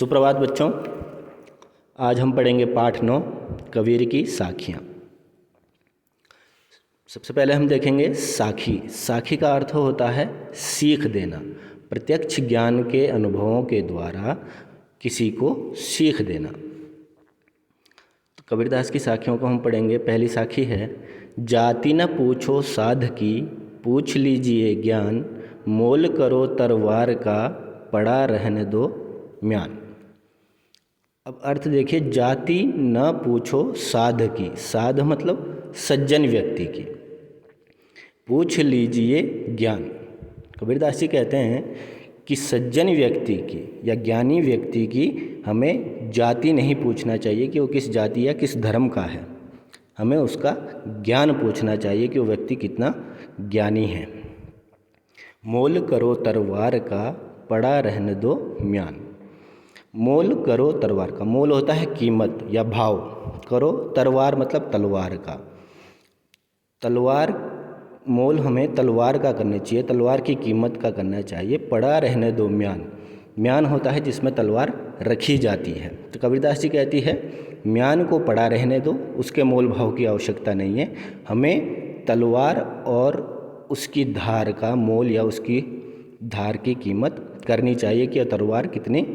सुप्रभात बच्चों। आज हम पढ़ेंगे पाठ 9 कबीर की साखियाँ। सबसे पहले हम देखेंगे साखी। साखी का अर्थ होता है सीख देना, प्रत्यक्ष ज्ञान के अनुभवों के द्वारा किसी को सीख देना। तो कबीरदास की साखियों को हम पढ़ेंगे। पहली साखी है, जाति न पूछो साध की, पूछ लीजिए ज्ञान, मोल करो तरवार का, पड़ा रहने दो म्यान। अब अर्थ देखिए, जाति न पूछो साध की, साध मतलब सज्जन व्यक्ति की, पूछ लीजिए ज्ञान। कबीरदास जी कहते हैं कि सज्जन व्यक्ति की या ज्ञानी व्यक्ति की हमें जाति नहीं पूछना चाहिए कि वो किस जाति या किस धर्म का है, हमें उसका ज्ञान पूछना चाहिए कि वो व्यक्ति कितना ज्ञानी है। मोल करो तरवार का, पड़ा रहने दो म्यान। मोल करो तरवार का, मोल होता है कीमत या भाव, करो तरवार मतलब तलवार का। तलवार मोल हमें तलवार का करना चाहिए, तलवार की कीमत का करना चाहिए। पड़ा रहने दो म्यान, म्यान होता है जिसमें तलवार रखी जाती है। तो कबीरदास जी कहती है म्यान को पड़ा रहने दो, उसके मोल भाव की आवश्यकता नहीं है, हमें तलवार और उसकी धार का मोल या उसकी धार की कीमत करनी चाहिए कि तलवार कितने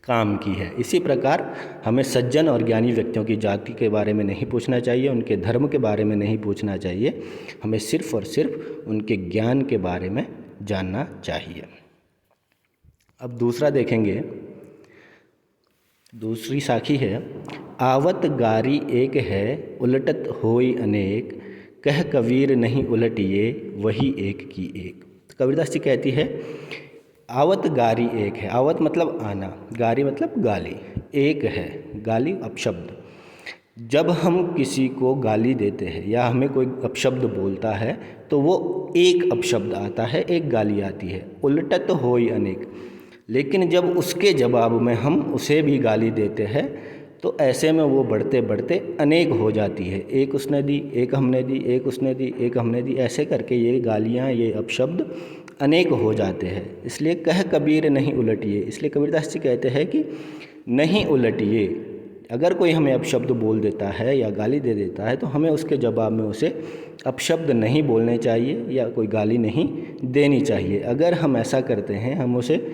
काम की है। इसी प्रकार हमें सज्जन और ज्ञानी व्यक्तियों की जाति के बारे में नहीं पूछना चाहिए, उनके धर्म के बारे में नहीं पूछना चाहिए, हमें सिर्फ और सिर्फ उनके ज्ञान के बारे में जानना चाहिए। अब दूसरा देखेंगे, दूसरी साखी है, आवत गारी एक है, उलटत होई अनेक, कह कबीर नहीं उलटिए, वही एक की एक। तो कबीरदास जी कहती है आवत गारी एक है, आवत मतलब आना, गारी मतलब गाली, एक है गाली अपशब्द। जब हम किसी को गाली देते हैं या हमें कोई अपशब्द बोलता है तो वो एक अपशब्द आता है, एक गाली आती है। उलटत होई अनेक, लेकिन जब उसके जवाब में हम उसे भी गाली देते हैं तो ऐसे में वो बढ़ते बढ़ते अनेक हो जाती है। एक उसने दी, एक हमने दी, एक उसने दी, एक हमने दी, ऐसे करके ये गालियाँ, ये अपशब्द अनेक हो जाते हैं। इसलिए कह कबीर नहीं उलटिए, इसलिए कबीरदास जी कहते हैं कि नहीं उलटिए। अगर कोई हमें अपशब्द बोल देता है या गाली दे देता है तो हमें उसके जवाब में उसे अपशब्द नहीं बोलने चाहिए या कोई गाली नहीं देनी चाहिए। अगर हम ऐसा करते हैं, हम उसे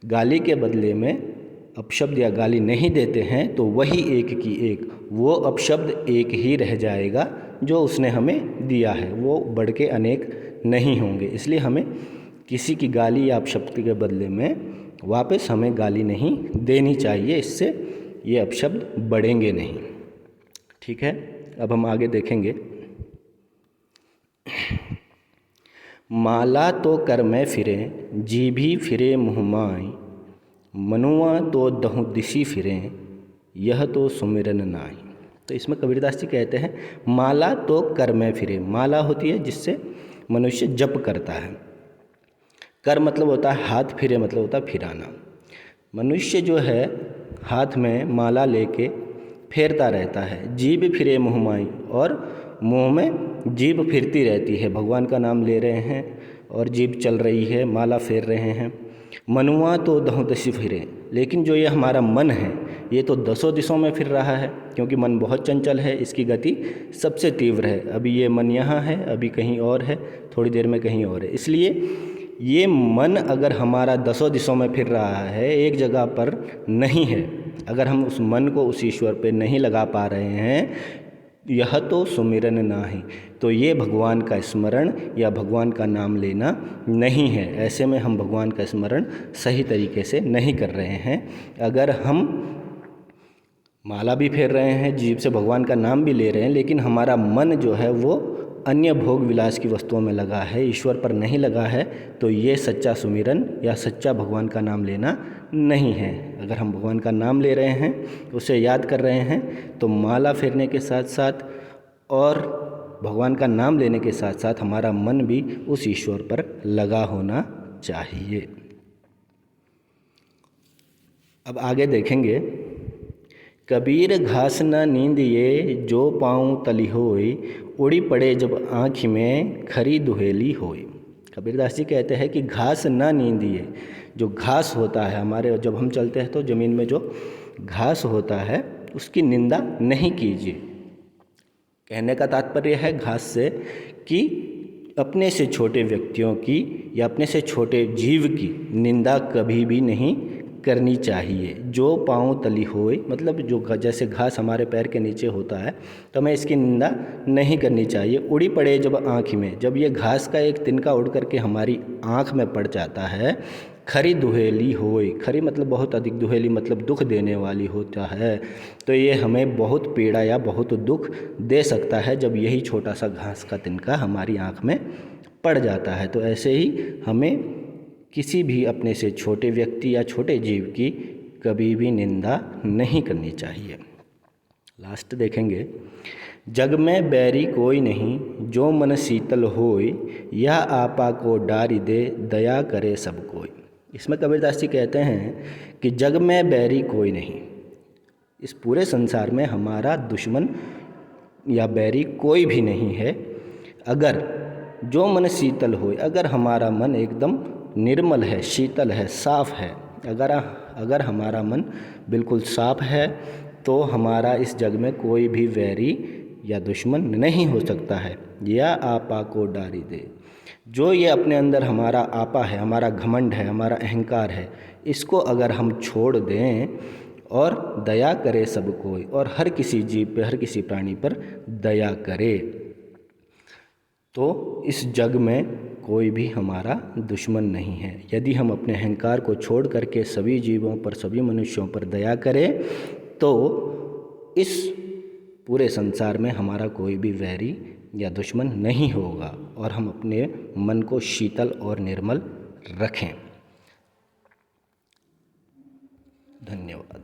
गाली के बदले में अपशब्द या गाली नहीं देते हैं तो वही एक की एक, वो अपशब्द एक ही रह जाएगा जो उसने हमें दिया है, वो बढ़ के अनेक नहीं होंगे। इसलिए हमें किसी की गाली या अपशब्द के बदले में वापस हमें गाली नहीं देनी चाहिए, इससे ये अपशब्द बढ़ेंगे नहीं। ठीक है, अब हम आगे देखेंगे। माला तो कर में फिरे, जी भी फिरे मुँहमाई, मनुआ तो दहु दिशी फिरे, यह तो सुमिरन नाई। तो इसमें कबीरदास जी कहते हैं माला तो कर में फिरे, माला होती है जिससे मनुष्य जप करता है। कर मतलब होता है हाथ, फिरे मतलब होता है फिराना। मनुष्य जो है हाथ में माला लेके फेरता रहता है। जीभ फिरे मुँहमाई, और मुँह में जीभ फिरती रहती है, भगवान का नाम ले रहे हैं और जीभ चल रही है, माला फेर रहे हैं। मनुआ तो दहु दिशि फिरे, लेकिन जो ये हमारा मन है ये तो दसों दिशों में फिर रहा है, क्योंकि मन बहुत चंचल है, इसकी गति सबसे तीव्र है। अभी ये मन यहाँ है, अभी कहीं और है, थोड़ी देर में कहीं और है। इसलिए ये मन अगर हमारा दसों दिशों में फिर रहा है, एक जगह पर नहीं है, अगर हम उस मन को उस ईश्वर पे नहीं लगा पा रहे हैं, यह तो सुमिरन नाही, तो ये भगवान का स्मरण या भगवान का नाम लेना नहीं है। ऐसे में हम भगवान का स्मरण सही तरीके से नहीं कर रहे हैं। अगर हम माला भी फेर रहे हैं, जीभ से भगवान का नाम भी ले रहे हैं, लेकिन हमारा मन जो है वो अन्य भोग विलास की वस्तुओं में लगा है, ईश्वर पर नहीं लगा है, तो ये सच्चा सुमिरन या सच्चा भगवान का नाम लेना नहीं है। अगर हम भगवान का नाम ले रहे हैं, उसे याद कर रहे हैं, तो माला फेरने के साथ साथ और भगवान का नाम लेने के साथ साथ हमारा मन भी उस ईश्वर पर लगा होना चाहिए। अब आगे देखेंगे, कबीर घास न नींद ये, जो पाँव तली होई, उड़ी पड़े जब आँख में, खरी दुहेली होई। कबीरदास जी कहते हैं कि घास न नींदिए, जो घास होता है हमारे, जब हम चलते हैं तो ज़मीन में जो घास होता है उसकी निंदा नहीं कीजिए। कहने का तात्पर्य है घास से कि अपने से छोटे व्यक्तियों की या अपने से छोटे जीव की निंदा कभी भी नहीं करनी चाहिए। जो पाँव तली होए, मतलब जो जैसे घास हमारे पैर के नीचे होता है तो हमें इसकी निंदा नहीं करनी चाहिए। उड़ी पड़े जब आँख में, जब ये घास का एक तिनका उड़ करके हमारी आँख में पड़ जाता है, खरी दुहेली होए, खरी मतलब बहुत अधिक, दुहेली मतलब दुख देने वाली होता है, तो ये हमें बहुत पीड़ा या बहुत दुख दे सकता है जब यही छोटा सा घास का तिनका हमारी आँख में पड़ जाता है। तो ऐसे ही हमें किसी भी अपने से छोटे व्यक्ति या छोटे जीव की कभी भी निंदा नहीं करनी चाहिए। लास्ट देखेंगे, जग में बैरी कोई नहीं, जो मन शीतल होय, या आपा को डारी दे, दया करे सब कोई। इसमें कबीरदास जी कहते हैं कि जग में बैरी कोई नहीं, इस पूरे संसार में हमारा दुश्मन या बैरी कोई भी नहीं है। अगर जो मन शीतल होए, अगर हमारा मन एकदम निर्मल है, शीतल है, साफ है, अगर हमारा मन बिल्कुल साफ है तो हमारा इस जग में कोई भी वैरी या दुश्मन नहीं हो सकता है। या आपा को डारी दे, जो ये अपने अंदर हमारा आपा है, हमारा घमंड है, हमारा अहंकार है, इसको अगर हम छोड़ दें और दया करे सब कोई, और हर किसी जीव पे, हर किसी प्राणी पर दया करे, तो इस जग में कोई भी हमारा दुश्मन नहीं है। यदि हम अपने अहंकार को छोड़ करके सभी जीवों पर, सभी मनुष्यों पर दया करें तो इस पूरे संसार में हमारा कोई भी वैरी या दुश्मन नहीं होगा, और हम अपने मन को शीतल और निर्मल रखें। धन्यवाद।